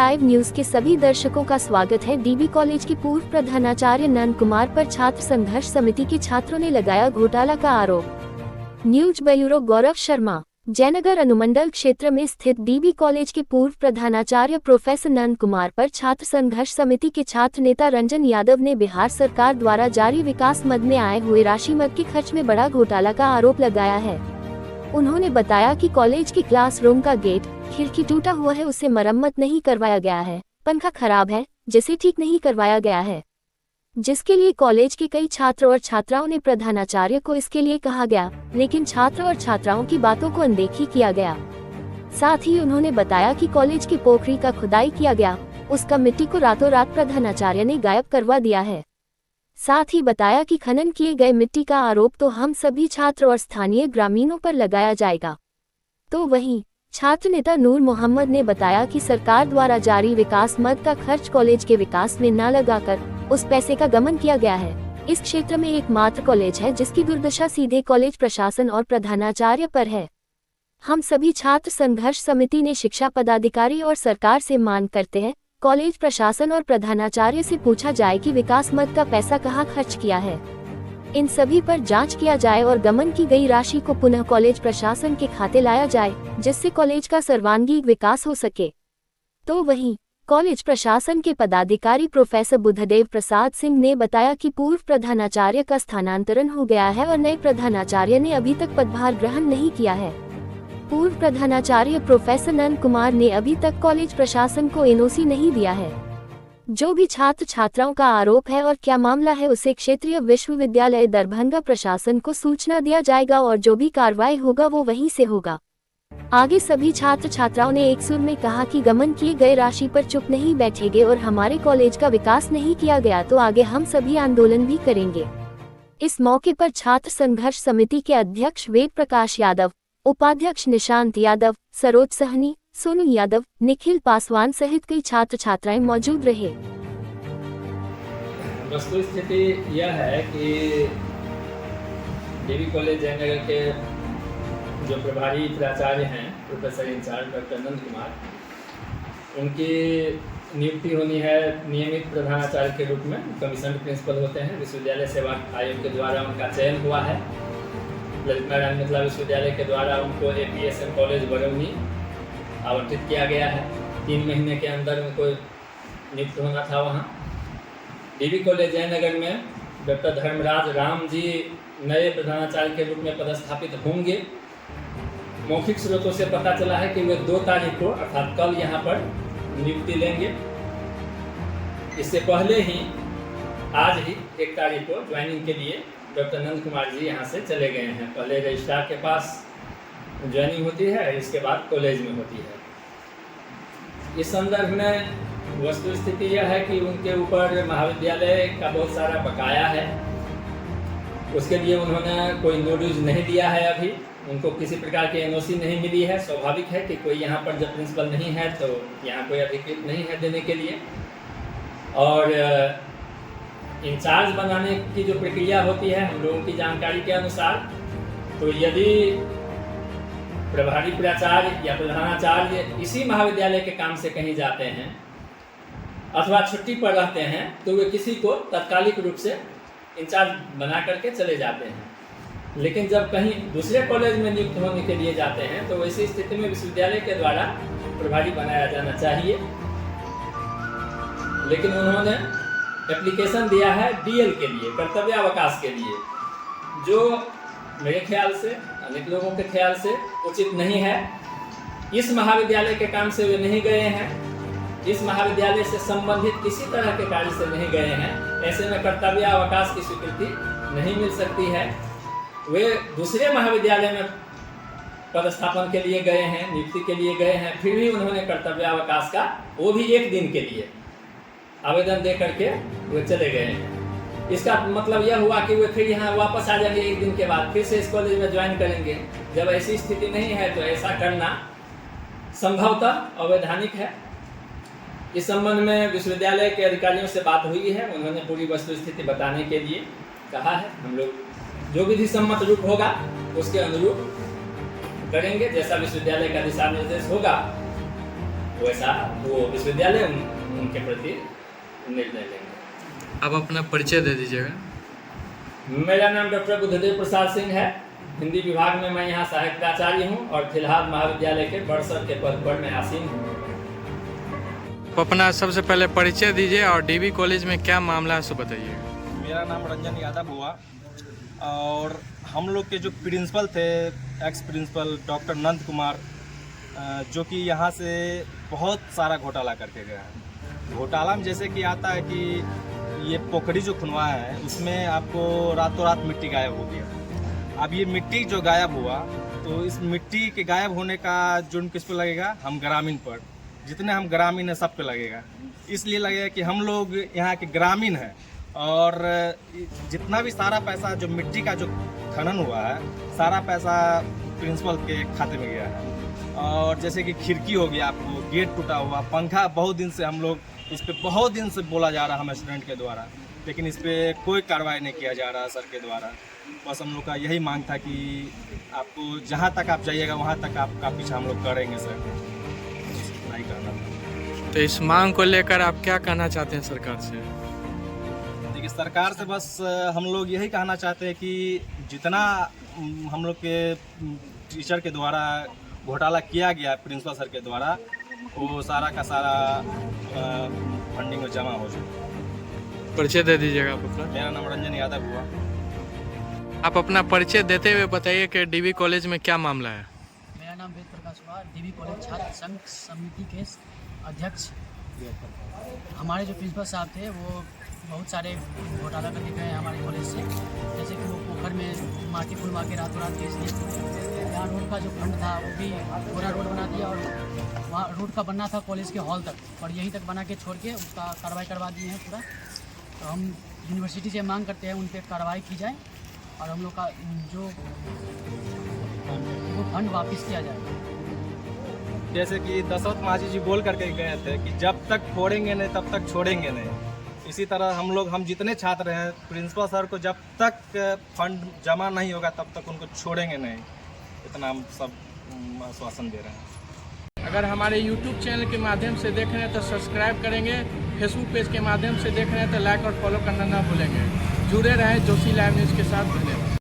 Live news के सभी दर्शकों का स्वागत है। डीबी कॉलेज के पूर्व प्रधानाचार्य नंद कुमार पर छात्र संघर्ष समिति के छात्रों ने लगाया घोटाला का आरोप। News bureau Gaurav Sharma. जयनगर अनुमंडल क्षेत्र में स्थित डीबी कॉलेज के पूर्व प्रधानाचार्य प्रोफेसर नंद कुमार पर छात्र संघर्ष समिति के छात्र नेता रंजन यादव ने बिहार सरकार द्वारा जारी विकास मद में आए हुए राशि मद के खर्च में बड़ा घोटाला का आरोप लगाया है। उन्होंने बताया कि कॉलेज की क्लासरूम का गेट खिड़की टूटा हुआ है, उसे मरम्मत नहीं करवाया गया है। पंखा खराब है जिसे ठीक नहीं करवाया गया है, जिसके लिए कॉलेज के कई छात्र और छात्राओं ने प्रधानाचार्य को इसके लिए कहा गया, लेकिन छात्र और छात्राओं की बातों को अनदेखी किया गया। साथ ही उन्होंने बताया कि कॉलेज की पोखरी का खुदाई किया गया, उसका मिट्टी को रातों रात प्रधानाचार्य ने गायब करवा दिया है। साथ ही बताया कि खनन किए गए मिट्टी का आरोप तो हम सभी छात्र और स्थानीय ग्रामीणों पर लगाया जाएगा। तो वहीं छात्र नेता नूर मोहम्मद ने बताया कि सरकार द्वारा जारी विकास मद का खर्च कॉलेज के विकास में न लगाकर उस पैसे का गमन किया गया है। इस क्षेत्र में एकमात्र कॉलेज है जिसकी दुर्दशा सीधे कॉलेज प्रशासन और प्रधानाचार्य पर है। हम सभी छात्र संघर्ष समिति ने शिक्षा पदाधिकारी और सरकार से मांग करते हैं, कॉलेज प्रशासन और प्रधानाचार्य से पूछा जाए कि विकास मद का पैसा कहाँ खर्च किया है। इन सभी पर जांच किया जाए और गमन की गई राशि को पुनः कॉलेज प्रशासन के खाते लाया जाए, जिससे कॉलेज का सर्वांगीण विकास हो सके। तो वहीं कॉलेज प्रशासन के पदाधिकारी प्रोफेसर बुद्धदेव प्रसाद सिंह ने बताया कि पूर्व प्रधानाचार्य का स्थानांतरण हो गया है और नए प्रधानाचार्य ने अभी तक पदभार ग्रहण नहीं किया है। पूर्व प्रधानाचार्य प्रोफेसर नंद कुमार ने अभी तक कॉलेज प्रशासन को एनओसी नहीं दिया है। जो भी छात्र छात्राओं का आरोप है और क्या मामला है उसे क्षेत्रीय विश्वविद्यालय दरभंगा प्रशासन को सूचना दिया जाएगा और जो भी कार्रवाई होगा वो वहीं से होगा। आगे सभी छात्र छात्राओं ने एक सुर में कहा कि गमन किए गए राशि पर चुप नहीं बैठेंगे और हमारे कॉलेज का विकास नहीं किया गया तो आगे हम सभी आंदोलन भी करेंगे। इस मौके पर छात्र संघर्ष समिति के अध्यक्ष वेद प्रकाश यादव, उपाध्यक्ष निशांत यादव, सरोज सहनी, सोनू यादव, निखिल पासवान सहित कई छात्र छात्राएं मौजूद रहे। वस्तु स्थिति यह है कि डीबी कॉलेज जयनगर के जो प्रभारी प्राचार्य हैं professor in charge doctor Nand Kumar, उनकी नियुक्ति होनी है नियमित प्रधानाचार्य के रूप में। कमीशन प्रिंसिपल होते हैं, विश्वविद्यालय सेवा आयोग के द्वारा उनका चयन हुआ है। ललित नारायण मिथिला विश्वविद्यालय के द्वारा उनको APSM कॉलेज बरौनी आवंटित किया गया है। 3 महीने के अंदर उनको नियुक्त होना था वहाँ। डीबी कॉलेज जयनगर में डॉक्टर धर्मराज राम जी नए प्रधानाचार्य के रूप में पदस्थापित होंगे। मौखिक स्रोतों से पता चला है कि वे 2 तारीख को अर्थात कल यहाँ पर नियुक्ति लेंगे। इससे पहले ही आज ही 1 तारीख को ज्वाइनिंग के लिए डॉक्टर नंद कुमार जी यहाँ से चले गए हैं। पहले रजिस्ट्रार के पास ज्वाइनिंग होती है, इसके बाद कॉलेज में होती है। इस संदर्भ में वस्तु स्थिति यह है कि उनके ऊपर महाविद्यालय का बहुत सारा बकाया है। उसके लिए उन्होंने कोई नोटिस नहीं दिया है। अभी उनको किसी प्रकार की एनओसी नहीं मिली है। स्वाभाविक है कि कोई यहाँ पर जब प्रिंसिपल नहीं है तो यहाँ कोई अधिकृत नहीं है देने के लिए। और इंचार्ज बनाने की जो प्रक्रिया होती है हम लोगों की जानकारी के अनुसार, तो यदि प्रभारी प्राचार्य या प्रधानाचार्य इसी महाविद्यालय के काम से कहीं जाते हैं अथवा छुट्टी पर रहते हैं तो वे किसी को तात्कालिक रूप से इंचार्ज बना करके चले जाते हैं। लेकिन जब कहीं दूसरे कॉलेज में नियुक्त होने के लिए जाते हैं तो वैसी स्थिति में विश्वविद्यालय के द्वारा प्रभारी बनाया जाना चाहिए। लेकिन उन्होंने एप्लीकेशन दिया है DL के लिए, कर्तव्यावकाश के लिए, जो मेरे ख्याल से अनेक लोगों के ख्याल से उचित नहीं है। इस महाविद्यालय के काम से वे नहीं गए हैं, इस महाविद्यालय से संबंधित किसी तरह के कार्य से नहीं गए हैं। ऐसे में कर्तव्यावकाश की स्वीकृति नहीं मिल सकती है। वे दूसरे महाविद्यालय में पदस्थापन के लिए गए हैं, नियुक्ति के लिए गए हैं, फिर भी उन्होंने कर्तव्यावकाश का वो भी 1 दिन के लिए आवेदन दे करके वे चले गए हैं। इसका मतलब यह हुआ कि वे फिर यहाँ वापस आ जाएंगे 1 दिन के बाद, फिर से इस कॉलेज में ज्वाइन करेंगे। जब ऐसी स्थिति नहीं है तो ऐसा करना संभवतः अवैधानिक है। इस संबंध में विश्वविद्यालय के अधिकारियों से बात हुई है। उन्होंने पूरी वस्तु स्थिति बताने के लिए कहा है। हम लोग जो विधि सम्मत रूप होगा उसके अनुरूप करेंगे, जैसा विश्वविद्यालय का दिशा निर्देश होगा वैसा वो विश्वविद्यालय उनके प्रति निर्णय लेंगे। आप अपना परिचय दे दीजिएगा। मेरा नाम डॉक्टर बुद्धदेव प्रसाद सिंह है। हिंदी विभाग में मैं यहाँ सहायक प्राचार्य हूँ और फिलहाल महाविद्यालय के बड़ सर के पद पर मैं आसीन हूँ। आप अपना सबसे पहले परिचय दीजिए और डीबी कॉलेज में क्या मामला है सो बताइए। मेरा नाम रंजन यादव हुआ और हम लोग के जो प्रिंसिपल थे, ex principal doctor Nand Kumar, जो कि यहाँ से बहुत सारा घोटाला करके गए हैं। घोटाला में जैसे कि आता है कि ये पोखरी जो खुनवाया है उसमें आपको रातों रात मिट्टी गायब हो गया। अब ये मिट्टी जो गायब हुआ तो इस मिट्टी के गायब होने का जुर्म किस पे लगेगा? हम ग्रामीण पर। जितने हम ग्रामीण हैं सब पे लगेगा। इसलिए लगेगा कि हम लोग यहाँ के ग्रामीण हैं और जितना भी सारा पैसा जो मिट्टी का जो खनन हुआ है सारा पैसा प्रिंसिपल के खाते में गया है। और जैसे कि खिड़की हो गया, आपको गेट टूटा हुआ, पंखा बहुत दिन से हम लोग इस पर बहुत दिन से बोला जा रहा हम स्टूडेंट के द्वारा, लेकिन इस पर कोई कार्रवाई नहीं किया जा रहा सर के द्वारा। बस हम लोग का यही मांग था कि आपको जहाँ तक आप जाइएगा वहाँ तक आपका पीछा हम लोग करेंगे सर। नहीं करना था। तो इस मांग को लेकर आप क्या कहना चाहते हैं सरकार से? देखिए, सरकार से बस हम लोग यही कहना चाहते हैं कि जितना हम लोग के टीचर के द्वारा घोटाला किया गया प्रिंसिपल सर के द्वारा, वो सारा का सारा फंडिंग में जमा हो जाए। परिचय दे दीजिएगा आप अपना। मेरा नाम रंजन यादव हुआ। आप अपना परिचय देते हुए बताइए कि डीबी कॉलेज में क्या मामला है। मेरा नाम वेद प्रकाश हुआ, डीबी कॉलेज छात्र संघ समिति के अध्यक्ष। हमारे जो प्रिंसिपल साहब थे वो बहुत सारे घोटाला करके गए हमारे कॉलेज से, जैसे कि वो पोखर में माटी खुलवा के रातों रात केस दिए। यहाँ रोड का जो फंड था वो भी पूरा रोड बना दिया और वहाँ रोड का बनना था कॉलेज के हॉल तक, और यहीं तक बना के छोड़ के उसका कार्रवाई करवा दिए हैं पूरा। तो हम यूनिवर्सिटी से मांग करते हैं उन पर कार्रवाई की जाए और हम लोग का जो वो फंड वापस किया जाए। जैसे कि दशरथ माझी जी बोल करके गए थे कि जब तक फोड़ेंगे नहीं तब तक छोड़ेंगे नहीं। इसी तरह हम जितने छात्र हैं प्रिंसिपल सर को जब तक फंड जमा नहीं होगा तब तक उनको छोड़ेंगे नहीं, इतना हम सब आश्वासन दे रहे हैं। अगर हमारे यूट्यूब चैनल के माध्यम से देख रहे हैं तो सब्सक्राइब करेंगे, फेसबुक पेज के माध्यम से देख रहे हैं तो लाइक और फॉलो करना ना भूलेंगे। जुड़े रहें जोशी लाइव न्यूज़ के साथ। धन्यवाद।